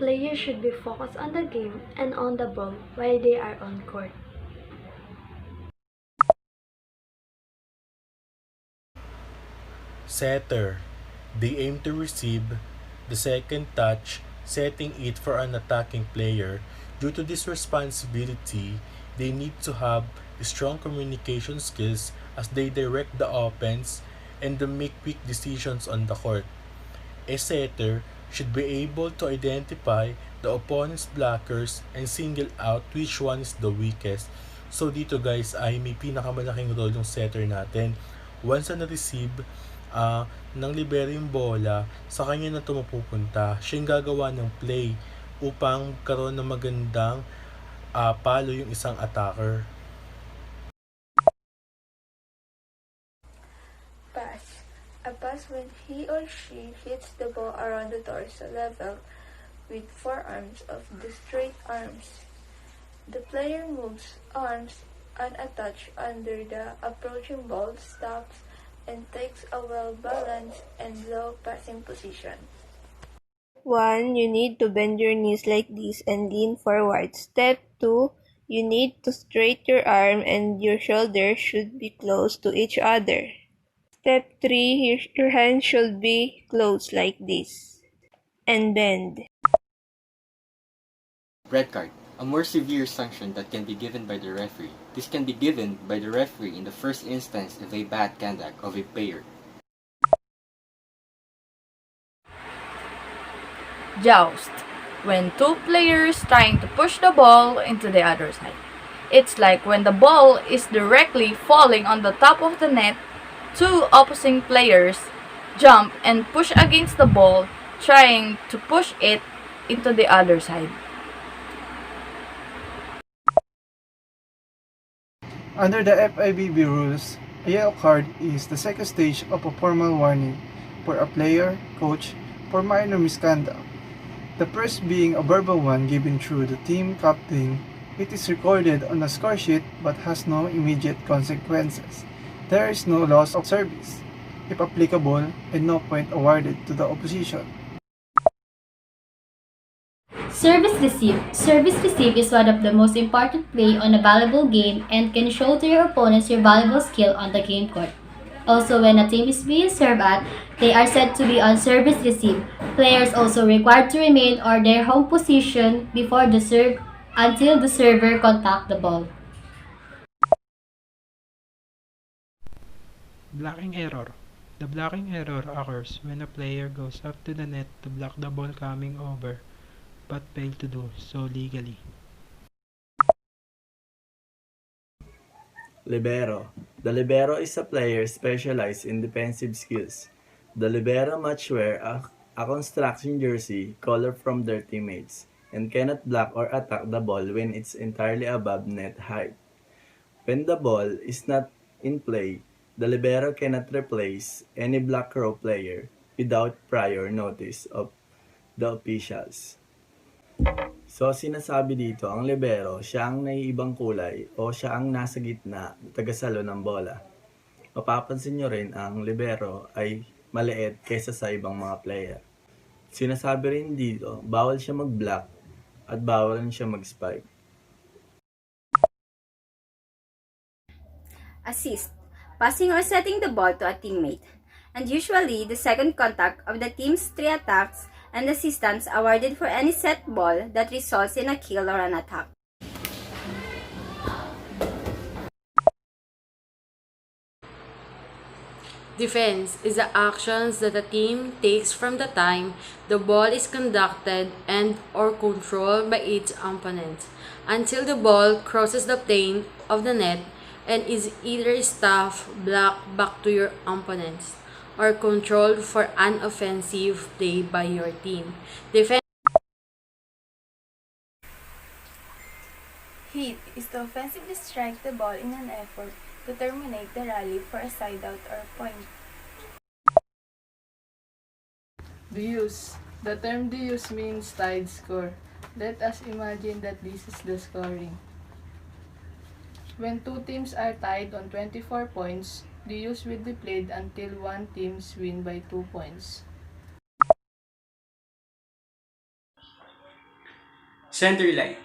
Players should be focused on the game and on the ball while they are on court. Setter. They aim to receive the second touch, setting it for an attacking player. Due to this responsibility, they need to have strong communication skills as they direct the offense and to make quick decisions on the court. A setter should be able to identify the opponent's blockers and single out which one is the weakest. So dito guys ay may pinakamalaking role yung setter natin. Once na na-receive ng libero yung bola, sa kanya na ito mapupunta. Siya yung gagawa ng play upang karoon ng magandang palo yung isang attacker. Pass. A pass when he or she hits the ball around the torso level with forearms of the straight arms. The player moves arms unattached under the approaching ball, stops, and takes a well-balanced and low passing position. 1. You need to bend your knees like this and lean forward. Step 2. You need to straighten your arm and your shoulders should be close to each other. Step 3. Your hands should be close like this and bend. Red card. A more severe sanction that can be given by the referee. This can be given by the referee in the first instance of a bad conduct of a player. Joust. When two players trying to push the ball into the other side. It's like when the ball is directly falling on the top of the net, two opposing players jump and push against the ball, trying to push it into the other side. Under the FIVB rules, a yellow card is the second stage of a formal warning for a player, coach, for minor misconduct. The first being a verbal one given through the team captain. It is recorded on a score sheet but has no immediate consequences. There is no loss of service, if applicable, and no point awarded to the opposition. Service receive. Service receive is one of the most important play on a volleyball game and can show to your opponents your valuable skill on the game court. Also, when a team is being served at, they are said to be on service receive. Players also required to remain on their home position before the serve until the server contact the ball. Blocking error. The blocking error occurs when a player goes up to the net to block the ball coming over, but fail to do so legally. Libero. The libero is a player specialized in defensive skills. The libero must wear a construction jersey color from their teammates and cannot block or attack the ball when it's entirely above net height. When the ball is not in play, the libero cannot replace any black row player without prior notice of the officials. So, sinasabi dito, ang libero, siya ang naiibang kulay o siya ang nasa gitna, tagasalo ng bola. Mapapansin nyo rin ang libero ay maliit kaysa sa ibang mga player. Sinasabi rin dito, bawal siya mag-block at bawal rin siya mag-spike. Assist. Passing or setting the ball to a teammate. And usually, the second contact of the team's 3 attacks and assistance awarded for any set ball that results in a kill or an attack. Defense is the actions that a team takes from the time the ball is conducted and or controlled by its opponent until the ball crosses the plane of the net and is either stuffed, blocked back to your opponents, or controlled for an offensive play by your team. Defense Hit is to offensively strike the ball in an effort to terminate the rally for a side out or point. Deuce. The term deuce means tied score. Let us imagine that this is the scoring. When two teams are tied on 24 points, deuce will be played until one teams win by 2 points. Center line.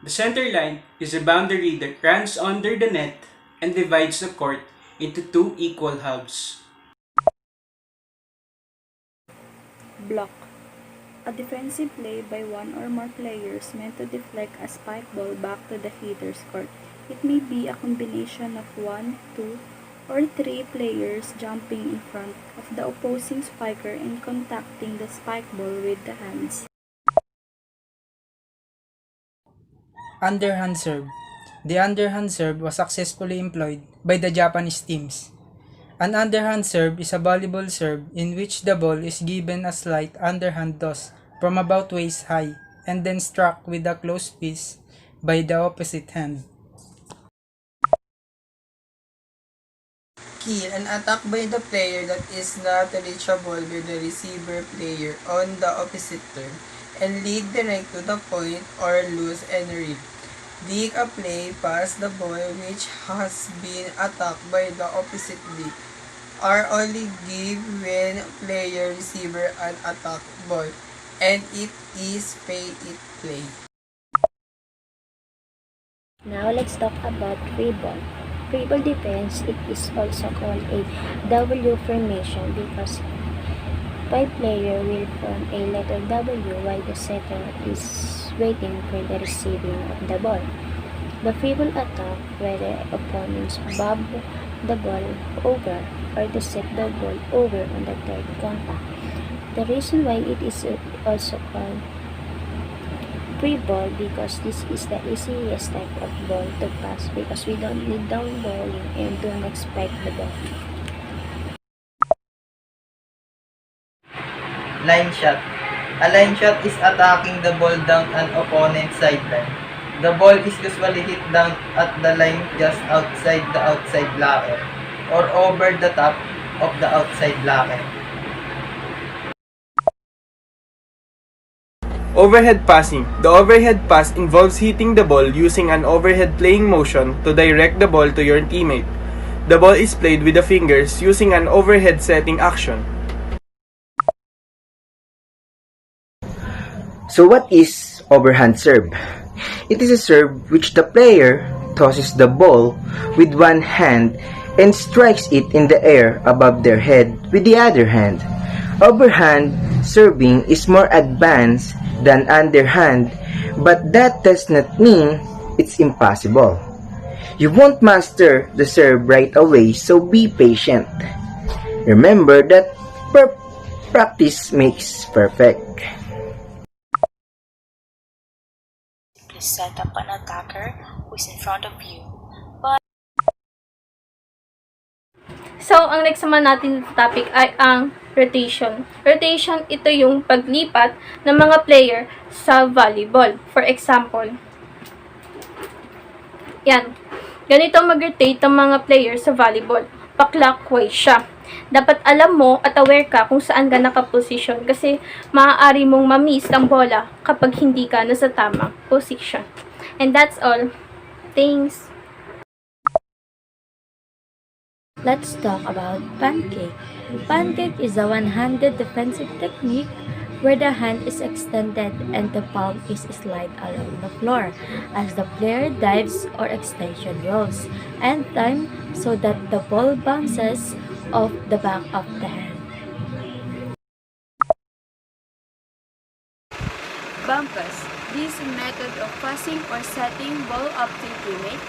The center line is a boundary that runs under the net and divides the court into two equal halves. Block. A defensive play by one or more players meant to deflect a spike ball back to the hitter's court. It may be a combination of one, two, or three players jumping in front of the opposing spiker and contacting the spike ball with the hands. Underhand Serve. The underhand serve was successfully employed by the Japanese teams. An underhand serve is a volleyball serve in which the ball is given a slight underhand toss from about waist high and then struck with a close piece by the opposite hand. Kill, an attack by the player that is not reachable by the receiver player on the opposite turn and lead direct to the point or lose any read. Dig a play past the ball which has been attacked by the opposite league are only give when player receiver an attack ball and it is pay it play. Now let's talk about free ball. Free ball defense, it is also called a W formation because 5 players will form a letter W while the setter is waiting for the receiving of the ball. The free ball attack where the opponents bob the ball over or to set the ball over on the third contact. The reason why it is also called free ball because this is the easiest type of ball to pass because we don't need down balling and don't expect the ball. Line shot. A line shot is attacking the ball down an opponent's sideline. The ball is usually hit down at the line just outside the outside blocker or over the top of the outside blocker. Overhead passing. The overhead pass involves hitting the ball using an overhead playing motion to direct the ball to your teammate. The ball is played with the fingers using an overhead setting action. So what is overhand serve? It is a serve which the player tosses the ball with one hand and strikes it in the air above their head with the other hand. Overhand serving is more advanced than underhand, but that does not mean it's impossible. You won't master the serve right away, so be patient. Remember that practice makes perfect. Please set up an attacker who is in front of you. So, ang next naman natin na topic ay ang rotation. Rotation, ito yung paglipat ng mga player sa volleyball. For example, yan. Ganito mag-rotate ang mga player sa volleyball. Pa-clockwise siya. Dapat alam mo at aware ka kung saan ka nakaposisyon kasi maaari mong ma-miss ang bola kapag hindi ka nasa tamang position. And that's all. Thanks! Let's talk about pancake. Pancake is a one-handed defensive technique where the hand is extended and the palm is slid along the floor as the player dives or extension rolls and time so that the ball bounces off the back of the hand. Bumpers. This is a method of passing or setting ball up to your teammate.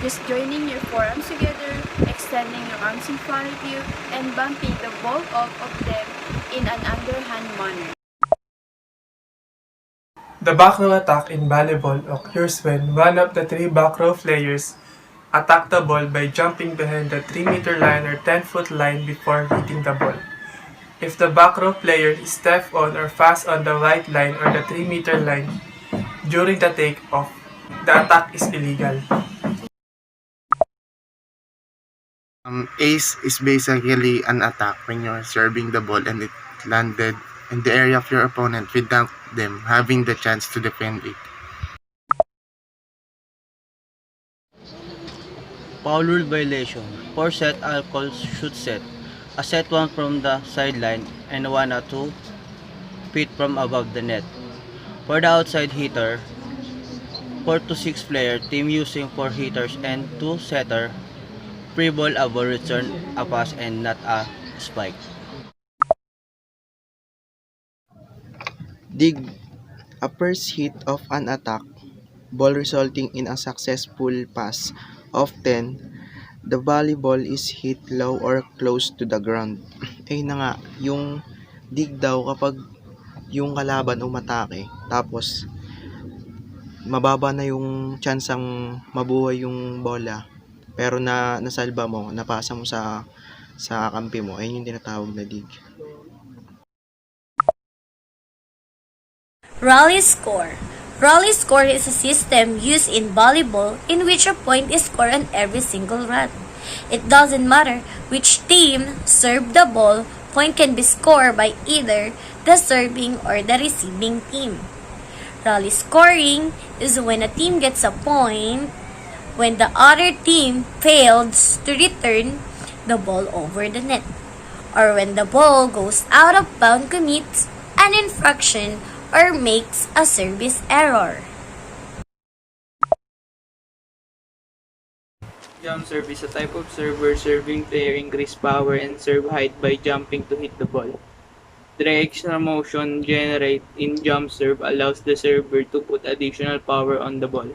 Just joining your forearms together, extending your arms in front of you, and bumping the ball off of them in an underhand manner. The back row attack in volleyball occurs when one of the 3 back row players attack the ball by jumping behind the 3-meter line or 10-foot line before hitting the ball. If the back row player is step on or fast on the right line or the 3-meter line during the take-off, the attack is illegal. Ace is basically an attack when you're serving the ball and it landed in the area of your opponent without them having the chance to defend it. Foul rule violation. 4 set alcohol shoot set. A set 1 from the sideline and 1 at 2 feet from above the net. For the outside hitter, 4 to 6 player team using 4 hitters and 2 setter. Free ball, a ball return, a pass, and not a spike. Dig. A first hit of an attack, ball resulting in a successful pass. Often, the volleyball is hit low or close to the ground. Ayun na nga, yung dig daw kapag yung kalaban umatake, tapos mababa na yung tsansang mabuhay yung bola, pero nasalba mo, napasa mo sa kampi mo, ayun yung tinatawag na dig. Rally score. Rally score is a system used in volleyball in which a point is scored on every single run. It doesn't matter which team served the ball, point can be scored by either the serving or the receiving team. Rally scoring is when a team gets a point when the other team fails to return the ball over the net, or when the ball goes out of bounds, commits an infraction, or makes a service error. Jump serve is a type of serve where serving player increase power and serve height by jumping to hit the ball. The extra motion generated in jump serve allows the server to put additional power on the ball.